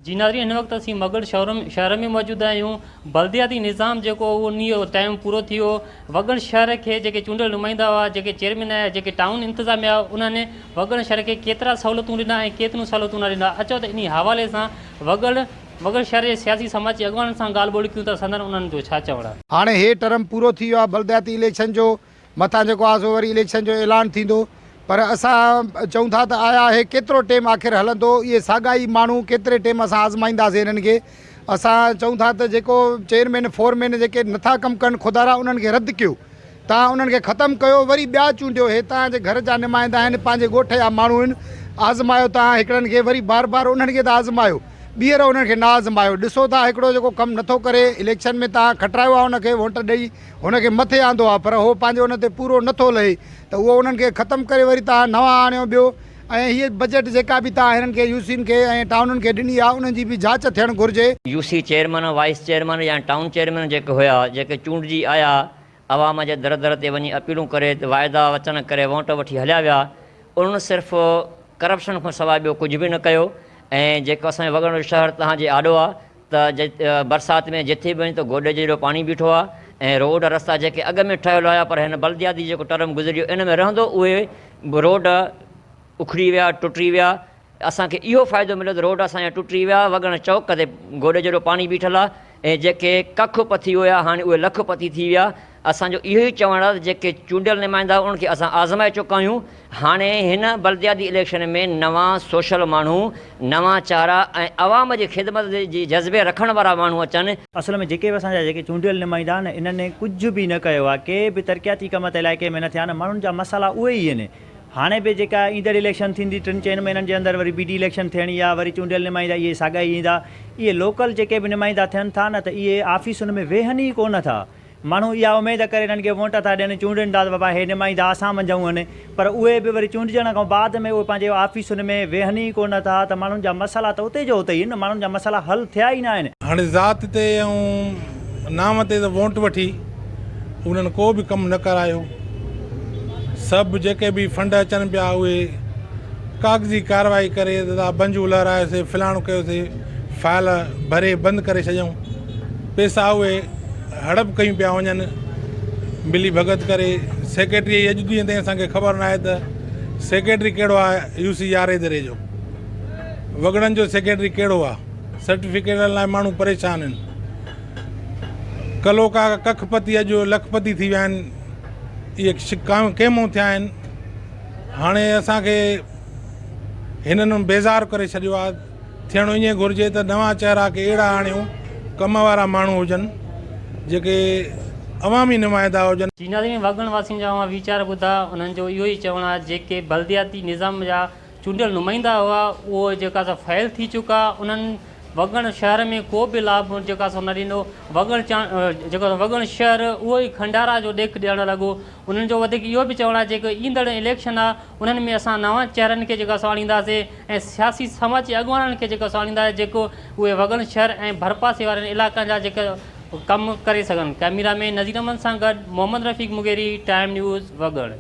जी नाज़रीन, इन वक्त असीं मगड़ शहर में मौजूद आहियूं। बल्दियाती निज़ाम जेको उन टाइम पूरो थी वियो। वगड़ शहर के जेके चूंडियल नुमाइंदा हुआ, जेके चेयरमैन आया, जेके टाउन इंतज़ामिया, उन्होंने वगड़ शहर के केतिरा सहूलियतूं ॾिना ऐं केतिरियूं सहूलियतूं न ॾिना। अचो त इन हवाले सां वगड़ शहर जे सियासी समाज जे अॻवाननि सां ॻाल्हि ॿोल कयूं था। संदन उन्हनि जो छा चवणु आहे? हाणे हे टर्म पूरो थी वियो आहे बल्दियाती इलेक्शन जो, मथां जेको आहे सो वरी इलेक्शन जो ऐलान थींदो। पर असां चऊं था त आया हे केतिरो टाइम आख़िर हलंदो, इहे साॻाई माण्हू केतिरे टाइम असां आज़माईंदासीं हिननि खे। असां चऊं था त जेको चेयरमैन फोरमैन जेके नथा कमु कनि खुदारा, उन्हनि खे रद्द कयो, तव्हां उन्हनि खे ख़तमु कयो, वरी ॿिया चूंडियो। हे तव्हांजे घर जा नुमाइंदा आहिनि, पंहिंजे ॻोठ जा माण्हू आहिनि। आज़मायो तव्हां हिकिड़नि खे, वरी बार बार उन्हनि खे त आज़मायो, ॿीहर उन्हनि खे न आज़मायो। ॾिसो था हिकिड़ो जेको कमु नथो करे, इलेक्शन में तव्हां खटायो आहे उनखे, वोट ॾेई हुनखे मथे आंदो आहे, पर उहो पंहिंजो उन ते पूरो नथो लहे, त उहो उन्हनि खे ख़तमु करे वरी तव्हां नवां आणियो ॿियो। ऐं हीअ बजट जेका बि तव्हां हिननि खे यूसीनि खे ऐं टाउननि खे ॾिनी आहे, उन्हनि जी बि जांच थियणु घुरिजे। यूसी चेयरमैन, वाइस चेयरमैन या टाउन चेयरमैन जेके हुया, जेके चूंडिजी आया, अवाम जे दर दर ते वञी अपीलूं करे, वाइदा वचन करे वोट वठी हलिया विया, उन्हनि सिर्फ़ु करप्शन खां सवाइ ॿियो कुझु बि न कयो। ऐं जेको असांजो वगड़ शहर तव्हांजे आॾो आहे, त बरसाति में जिथे बि वञे त गोॾे जहिड़ो पाणी बीठो आहे। ऐं रोड रस्ता जेके अॻ में ठहियल हुया, पर हिन बल्दियाती जेको टर्म गुज़रियो इन में रहंदो, उहे रोड उखड़ी विया, टुटी विया। असांखे इहो फ़ाइदो मिलियो त रोड असांजा टुटी विया, वगड़ चौक ते गोॾे जहिड़ो पाणी बीठल आहे, ऐं जेके कख पथी हुया हाणे उहे लख पथी थी विया। असांजो इहो ई चवणु आहे त जेके चूंडियल नुमाइंदा उन्हनि खे असां आज़माए चुका आहियूं। हाणे हिन बल्दियाती इलेक्शन में नवां सोशल माण्हू, नवां चेहरा ऐं अवाम जी ख़िदमत जी जज़्बे रखण वारा माण्हू अचनि। असल में जेके बि असांजा जेके चूंडियल नुमाइंदा आहिनि, इन्हनि कुझु बि न कयो आहे, के बि तरक़ियाती कम त इलाइक़े में न थिया आहिनि। माण्हुनि जा मसाला उहे ई आहिनि। हाणे बि जेका ईंदड़ इलेक्शन थींदी 3-4 महीननि जे अंदरि वरी ॿी इलेक्शन थियणी आहे, वरी चूंडियल नुमाइंदा इहे साॻा ई ईंदा। इहे लोकल जेके बि नुमाइंदा थियनि था न, त इहे ऑफिसुनि में वेहनि ई कोन था। माण्हू इहा उमेद करे हिननि खे वोट था ॾियनि, चूंडनि था त बाबा हे नुमाइंदा असां मंझूं आहिनि, पर उहे बि वरी चूंडजण खां बाद में उहे पंहिंजे ऑफिसुनि में वेहनि ई कोन था। त माण्हुनि जा मसाला त उते जो उते ई आहिनि, माण्हुनि जा मसाला हल थिया ई न आहिनि। हाणे ज़ात ते ऐं नाम ते त वोट वठी उन्हनि को बि कमु न करायो। सभु जेके बि फंड अचनि पिया उहे कागज़ी कार्रवाई करे बंजू लहरायोसीं, फिलाणो कयोसीं, फाइल भरे बंदि करे छॾियऊं। पैसा उहे हड़प कयूं पिया वञनि, मिली भगत करे। सेक्रेटरी अॼु ॾींहं ताईं असांखे ख़बर न आहे त सेक्रेटरी कहिड़ो आहे यूसी यारहें दरे जो, वगड़नि जो सेक्रेटरी कहिड़ो आहे, सर्टिफिकेट लाइ माण्हू परेशान आहिनि। कलोका कखपति अॼु लखपति थी विया आहिनि, इहे केमूं थिया आहिनि। हाणे असांखे हिननि बेज़ार करे छॾियो आहे। थियणो ईअं घुरिजे त नवां चेहरा खे अहिड़ा आणियूं, कम वारा माण्हू हुजनि, जेके अवामी नुमाइंदा हुजनि। जी नाज़रीन, वगड़ वासियुनि जा वीचार ॿुधा। उन्हनि जो इहो ई चवणु आहे, जेके बल्दियाती निज़ाम जा चूंडियल नुमाइंदा हुआ उहो जेका सा फ़ैल थी चुका। उन्हनि वगड़ शहर में को बि लाभ जेका सो न ॾिनो। वगड़ शहर उहो ई खंडारा जो ॾेख ॾियणु लॻो। उन्हनि जो वधीक इहो बि चवणु आहे, जेको ईंदड़ इलेक्शन आहे उन्हनि में असां नवां चेहरनि खे जेका सो आणींदासीं ऐं सियासी समाज जे अॻवाननि खे जेको सो आणींदासीं, जेको उहे वगड़ शहर ऐं भरपासे वारनि इलाइक़नि जा जेके कमु करे सघनि। कैमरा में नज़ीर अहमद सां गॾु मोहम्मद रफ़ीक मुगेरी, टाइम न्यूज़, वगड़।